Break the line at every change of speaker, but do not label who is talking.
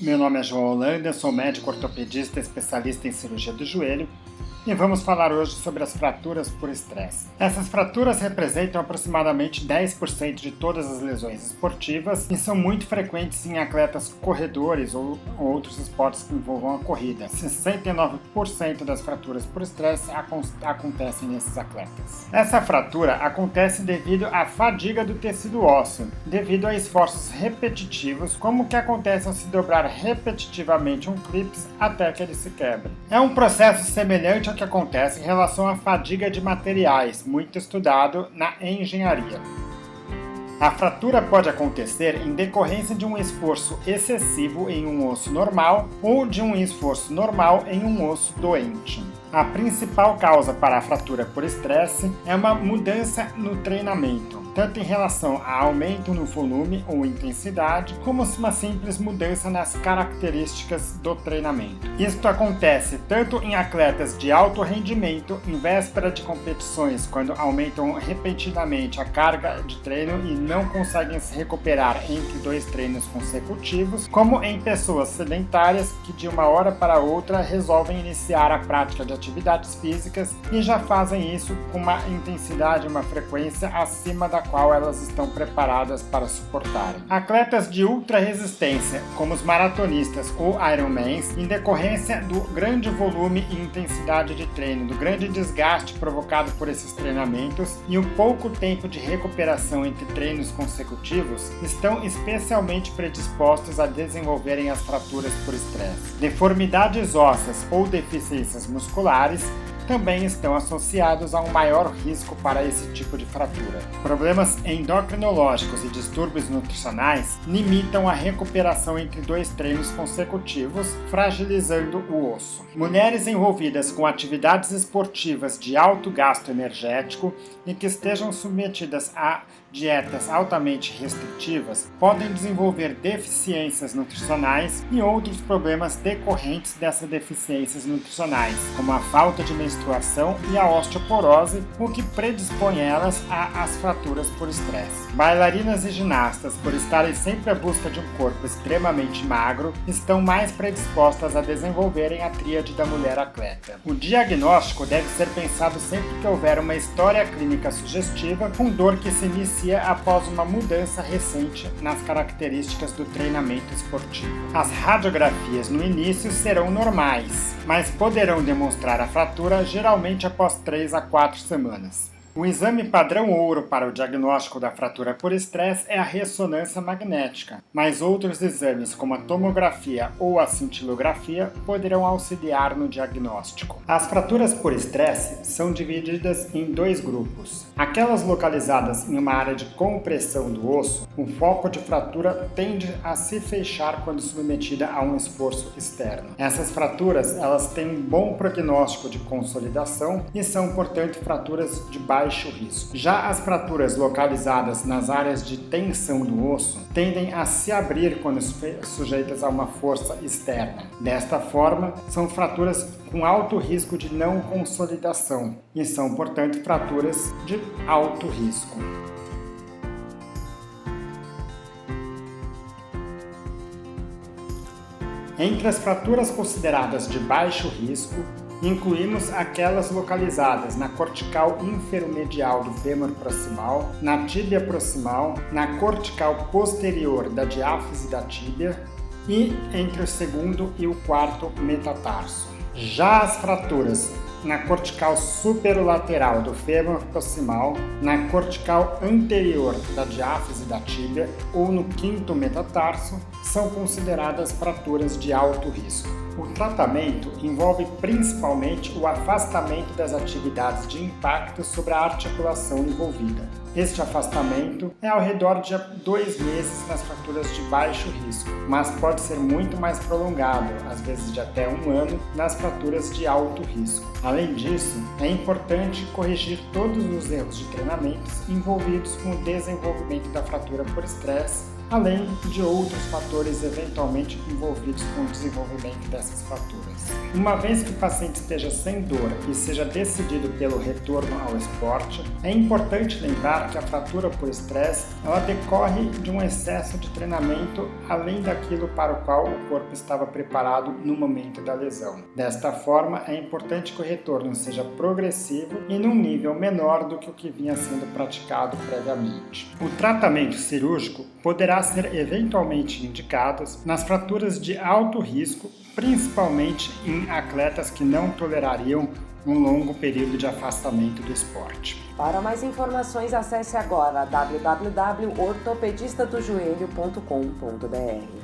Meu nome é João Holanda, sou médico ortopedista especialista em cirurgia do joelho e vamos falar hoje sobre as fraturas por estresse. Essas fraturas representam aproximadamente 10% de todas as lesões esportivas e são muito frequentes em atletas corredores ou outros esportes que envolvam a corrida. 69% das fraturas por estresse acontecem nesses atletas. Essa fratura acontece devido à fadiga do tecido ósseo, devido a esforços repetitivos, como o que acontece ao se dobrar repetitivamente um cleats até que ele se quebre. É um processo semelhante ao que acontece em relação à fadiga de materiais, muito estudado na engenharia. A fratura pode acontecer em decorrência de um esforço excessivo em um osso normal ou de um esforço normal em um osso doente. A principal causa para a fratura por estresse é uma mudança no treinamento, tanto em relação a aumento no volume ou intensidade, como uma simples mudança nas características do treinamento. Isto acontece tanto em atletas de alto rendimento, em véspera de competições, quando aumentam repetidamente a carga de treino e não conseguem se recuperar entre 2 treinos consecutivos, como em pessoas sedentárias que de uma hora para outra resolvem iniciar a prática de atividades físicas e já fazem isso com uma intensidade e uma frequência acima da qual elas estão preparadas para suportarem. Atletas de ultra resistência, como os maratonistas ou Ironmans, em decorrência do grande volume e intensidade de treino, do grande desgaste provocado por esses treinamentos e o pouco tempo de recuperação entre treinos consecutivos, estão especialmente predispostos a desenvolverem as fraturas por estresse. Deformidades ósseas ou deficiências musculares também estão associados a um maior risco para esse tipo de fratura. Problemas endocrinológicos e distúrbios nutricionais limitam a recuperação entre 2 treinos consecutivos, fragilizando o osso. Mulheres envolvidas com atividades esportivas de alto gasto energético e que estejam submetidas a dietas altamente restritivas podem desenvolver deficiências nutricionais e outros problemas decorrentes dessas deficiências nutricionais, como a falta de menstruação e a osteoporose, o que predispõe elas às fraturas por estresse. Bailarinas e ginastas, por estarem sempre à busca de um corpo extremamente magro, estão mais predispostas a desenvolverem a tríade da mulher atleta. O diagnóstico deve ser pensado sempre que houver uma história clínica sugestiva com dor que se inicia após uma mudança recente nas características do treinamento esportivo. As radiografias no início serão normais, mas poderão demonstrar a fratura geralmente após 3 a 4 semanas. O exame padrão ouro para o diagnóstico da fratura por estresse é a ressonância magnética, mas outros exames como a tomografia ou a cintilografia poderão auxiliar no diagnóstico. As fraturas por estresse são divididas em 2 grupos. Aquelas localizadas em uma área de compressão do osso, o foco de fratura tende a se fechar quando submetida a um esforço externo. Essas fraturas, elas têm um bom prognóstico de consolidação e são, portanto, fraturas de baixo risco. Já as fraturas localizadas nas áreas de tensão do osso tendem a se abrir quando sujeitas a uma força externa. Desta forma, são fraturas com alto risco de não consolidação e são, portanto, fraturas de alto risco. Entre as fraturas consideradas de baixo risco, incluímos aquelas localizadas na cortical inferomedial do fêmur proximal, na tíbia proximal, na cortical posterior da diáfise da tíbia e entre o 2º e o 4º metatarso. Já as fraturas na cortical superolateral do fêmur proximal, na cortical anterior da diáfise da tíbia ou no 5º metatarso são consideradas fraturas de alto risco. O tratamento envolve principalmente o afastamento das atividades de impacto sobre a articulação envolvida. Este afastamento é ao redor de 2 meses nas fraturas de baixo risco, mas pode ser muito mais prolongado, às vezes de até 1 ano, nas fraturas de alto risco. Além disso, é importante corrigir todos os erros de treinamentos envolvidos com o desenvolvimento da fratura por estresse além de outros fatores eventualmente envolvidos com o desenvolvimento dessas fraturas. Uma vez que o paciente esteja sem dor e seja decidido pelo retorno ao esporte, é importante lembrar que a fratura por estresse ela decorre de um excesso de treinamento além daquilo para o qual o corpo estava preparado no momento da lesão. Desta forma, é importante que o retorno seja progressivo e num nível menor do que o que vinha sendo praticado previamente. O tratamento cirúrgico poderá ser eventualmente indicado nas fraturas de alto risco, principalmente em atletas que não tolerariam um longo período de afastamento do esporte.
Para mais informações, acesse agora www.ortopedistadojoelho.com.br.